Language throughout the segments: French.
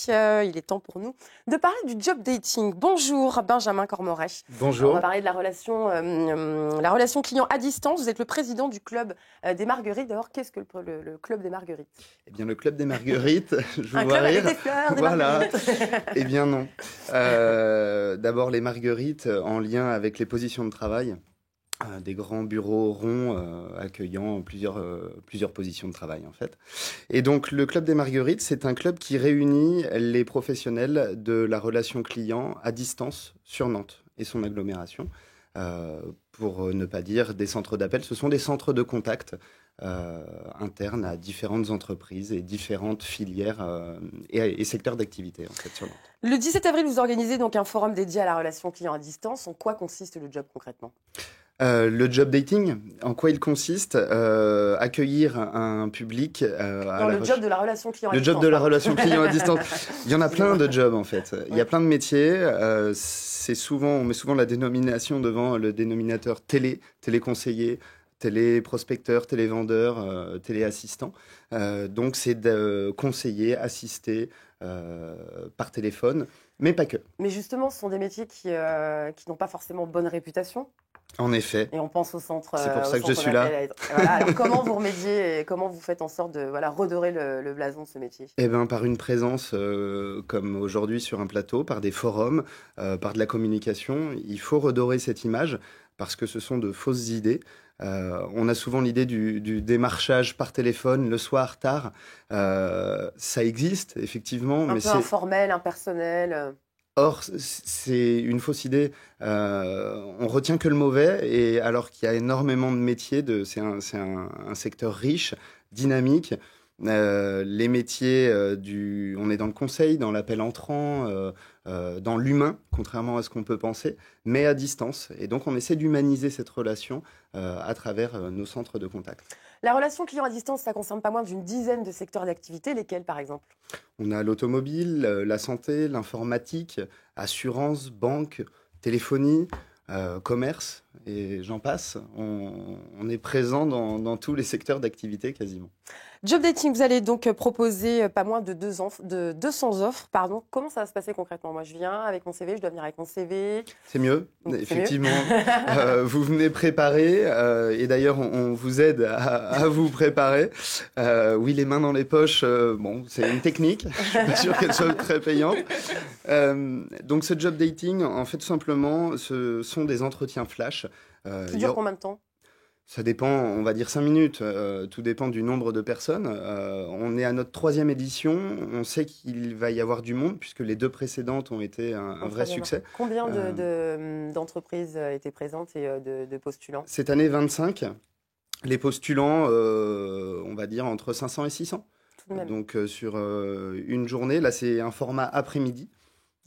Il est temps pour nous de parler du job dating. Bonjour Benjamin Cormoret. Bonjour. On va parler de la relation client à distance. Vous êtes le président du Club des Marguerites. D'abord, qu'est-ce que le Club des Marguerites? Eh bien, le Club des Marguerites, je vous Un vois club avec rire. des fleurs, des Voilà. marguerites. Eh bien non. D'abord les marguerites en lien avec les positions de travail. Des grands bureaux ronds accueillant plusieurs positions de travail en fait. Et donc le Club des Marguerites, c'est un club qui réunit les professionnels de la relation client à distance sur Nantes et son agglomération. Pour ne pas dire des centres d'appel, ce sont des centres de contact internes à différentes entreprises et différentes filières et secteurs d'activité en fait sur Nantes. Le 17 avril, vous organisez donc un forum dédié à la relation client à distance. En quoi consiste le job concrètement? Le job dating, en quoi il consiste? Accueillir un public Non, le job de la relation client à le distance. job de la relation client à distance. Il y en a plein de jobs en fait. Il y a plein de métiers. On met souvent la dénomination devant le dénominateur téléconseiller, téléprospecteur, télévendeur, téléassistant. Donc c'est de conseiller, assister par téléphone, mais pas que. Mais justement, ce sont des métiers qui n'ont pas forcément bonne réputation. En effet. Et on pense au centre. C'est pour ça que je suis là. là. Voilà. Alors, comment vous remédiez et comment vous faites en sorte de redorer le blason de ce métier? Eh ben, par une présence comme aujourd'hui sur un plateau, par des forums, par de la communication. Il faut redorer cette image parce que ce sont de fausses idées. On a souvent l'idée du démarchage par téléphone le soir tard. Ça existe, effectivement. Un peu informel, impersonnel. Or, c'est une fausse idée. On retient que le mauvais, et alors qu'il y a énormément de métiers, c'est un secteur riche, dynamique. Les métiers on est dans le conseil, dans l'appel entrant, dans l'humain, contrairement à ce qu'on peut penser, mais à distance. Et donc, on essaie d'humaniser cette relation à travers nos centres de contact. La relation client à distance, ça concerne pas moins d'une dizaine de secteurs d'activité. Lesquels, par exemple? On a l'automobile, la santé, l'informatique, assurance, banque, téléphonie, commerce, et j'en passe. On est présent dans tous les secteurs d'activité quasiment. Job dating, vous allez donc proposer pas moins de 200 offres. Pardon. Comment ça va se passer concrètement? Moi, je viens avec mon CV, je dois venir avec mon CV. C'est mieux, C'est effectivement. mieux. Vous venez préparer, et d'ailleurs, on vous aide à vous préparer. Oui, les mains dans les poches, c'est une technique. Je suis pas sûr qu'elle soit très payante. Donc, ce job dating, en fait, tout simplement, ce sont des entretiens flash. Qui dure combien de temps? Ça dépend, on va dire 5 minutes. Tout dépend du nombre de personnes. On est à notre 3e édition. On sait qu'il va y avoir du monde puisque les 2 précédentes ont été un vrai succès. Combien d'entreprises étaient présentes et de postulants? Cette année, 25. Les postulants, on va dire entre 500 et 600. Tout de même. Donc sur une journée, là c'est un format après-midi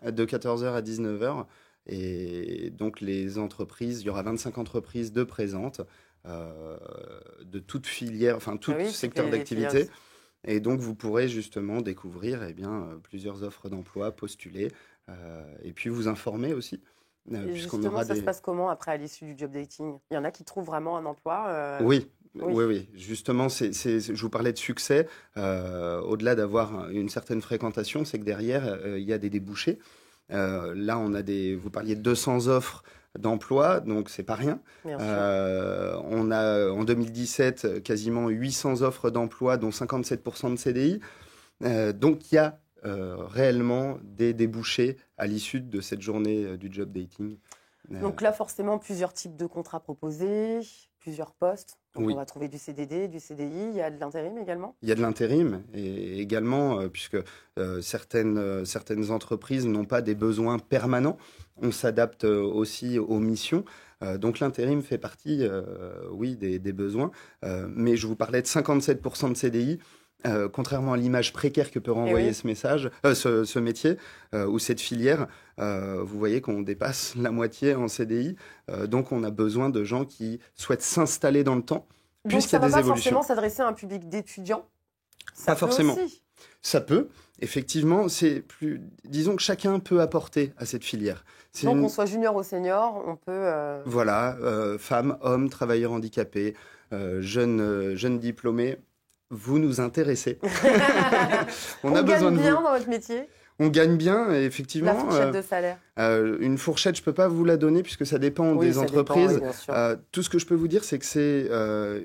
de 14h à 19h. Et donc les entreprises, il y aura 25 entreprises de présentes. De toute filière, enfin tout secteur d'activité. Et donc vous pourrez justement découvrir plusieurs offres d'emploi, postuler et puis vous informer aussi. Et justement, ça se passe comment après à l'issue du job dating? Il y en a qui trouvent vraiment un emploi? Oui. Justement, je vous parlais de succès. Au-delà d'avoir une certaine fréquentation, c'est que derrière, il y a des débouchés. Là, vous parliez de 200 offres d'emploi, donc c'est pas rien. On a en 2017 quasiment 800 offres d'emploi, dont 57% de CDI. Donc il y a réellement des débouchés à l'issue de cette journée du job dating. Donc là, forcément, plusieurs types de contrats proposés, plusieurs postes. Donc oui. On va trouver du CDD, du CDI. Il y a de l'intérim également? Il y a de l'intérim, et également, puisque certaines entreprises n'ont pas des besoins permanents. On s'adapte aussi aux missions. Donc l'intérim fait partie, des besoins. Mais je vous parlais de 57% de CDI. Contrairement à l'image précaire que peut renvoyer ce métier ou cette filière, vous voyez qu'on dépasse la moitié en CDI. Donc on a besoin de gens qui souhaitent s'installer dans le temps, puisqu'il y a des évolutions. Donc ça ne va pas forcément s'adresser à un public d'étudiants? Pas forcément. Aussi. Ça peut, effectivement. Disons que chacun peut apporter à cette filière. Donc qu'on soit junior ou senior, on peut... Voilà, femmes, hommes, travailleurs handicapés, jeunes diplômés. vous nous intéressez. On a besoin gagne de bien vous. dans votre métier? On gagne bien, effectivement. La fourchette de salaire? Une fourchette, je ne peux pas vous la donner puisque ça dépend Oui, des ça entreprises. dépend, oui, bien sûr. Tout ce que je peux vous dire, c'est que c'est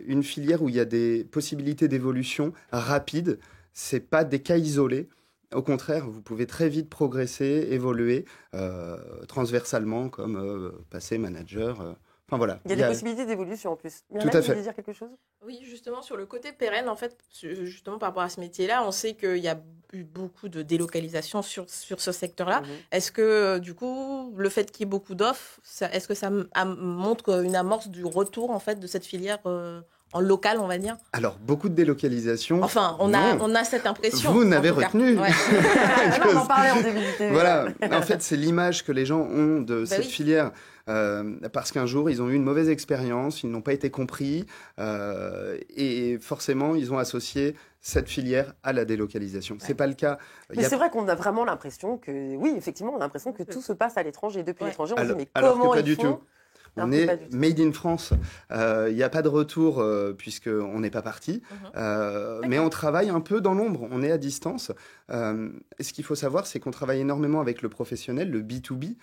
une filière où il y a des possibilités d'évolution rapides. Ce n'est pas des cas isolés. Au contraire, vous pouvez très vite progresser, évoluer transversalement, comme passer manager. Enfin voilà. Il y a des possibilités d'évolution en plus. Myriam, Tout à vous fait. voulez dire quelque chose? Oui, justement, sur le côté pérenne, en fait, justement par rapport à ce métier-là, on sait qu'il y a eu beaucoup de délocalisation sur ce secteur-là. Est-ce que, du coup, le fait qu'il y ait beaucoup d'offres, est-ce que ça montre une amorce du retour, en fait, de cette filière en local, on va dire? Alors, beaucoup de délocalisation. Enfin, on a cette impression. Vous n'avez retenu. Ouais. On en parlait en début du TV. Voilà. En fait, c'est l'image que les gens ont de cette filière. Parce qu'un jour, ils ont eu une mauvaise expérience, ils n'ont pas été compris, et forcément, ils ont associé cette filière à la délocalisation. C'est pas le cas. Mais c'est vrai qu'on a vraiment l'impression que, oui, effectivement, on a l'impression que tout se passe à l'étranger. Depuis l'étranger, on se dit, mais comment ils font? On est made in France. Il n'y a pas de retour puisqu'on n'est pas parti. Mais on travaille un peu dans l'ombre. On est à distance. Ce qu'il faut savoir, c'est qu'on travaille énormément avec le professionnel, le B2B.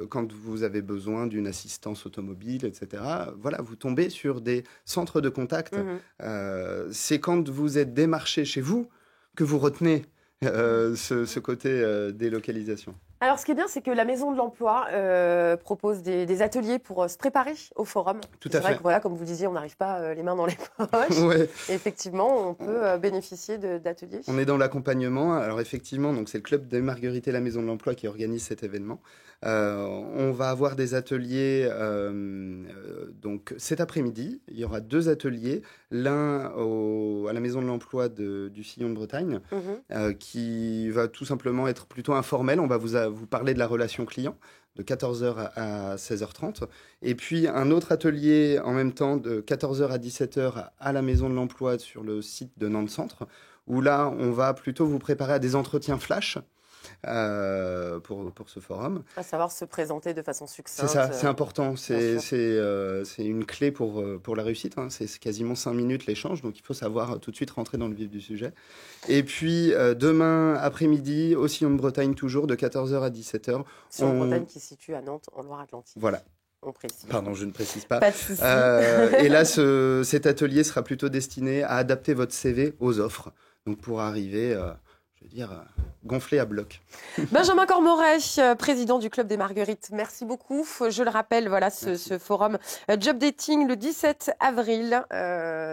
Quand vous avez besoin d'une assistance automobile, etc., voilà, vous tombez sur des centres de contact. C'est quand vous êtes démarché chez vous que vous retenez ce côté délocalisation. Alors, ce qui est bien, c'est que la Maison de l'Emploi propose des ateliers pour se préparer au forum. Tout à fait. C'est vrai que, voilà, comme vous le disiez, on n'arrive pas les mains dans les poches. Ouais. Et effectivement, on peut bénéficier d'ateliers. On est dans l'accompagnement. Alors, effectivement, donc c'est le Club des Marguerites et la Maison de l'Emploi qui organise cet événement. On va avoir des ateliers donc cet après-midi. Il y aura 2 ateliers. L'un à la Maison de l'Emploi du Sillon de Bretagne, qui va tout simplement être plutôt informel. On va vous parler de la relation client de 14h à 16h30. Et puis un autre atelier en même temps de 14h à 17h à la Maison de l'Emploi sur le site de Nantes Centre, où là, on va plutôt vous préparer à des entretiens flash pour ce forum. À savoir se présenter de façon succincte. C'est ça, c'est important. C'est une clé pour la réussite. Hein. C'est quasiment 5 minutes l'échange, donc il faut savoir tout de suite rentrer dans le vif du sujet. Et puis demain après-midi, au Sillon de Bretagne, toujours de 14h à 17h. Sillon de Bretagne qui se situe à Nantes, en Loire-Atlantique. Voilà. On précise. Pardon, je ne précise pas. Pas de souci. Et là, cet atelier sera plutôt destiné à adapter votre CV aux offres. Donc pour arriver... je veux dire, gonflé à bloc. Benjamin Cormoret, président du Club des Marguerites, merci beaucoup. Je le rappelle, voilà, ce forum Job Dating le 17 avril.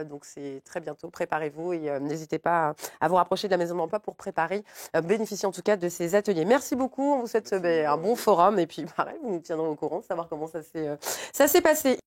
Donc c'est très bientôt, préparez-vous et n'hésitez pas à vous rapprocher de la Maison de l'Emploi pour préparer, bénéficier en tout cas de ces ateliers. Merci beaucoup, on vous souhaite un bon forum et puis pareil, vous nous tiendrez au courant de savoir comment ça s'est passé.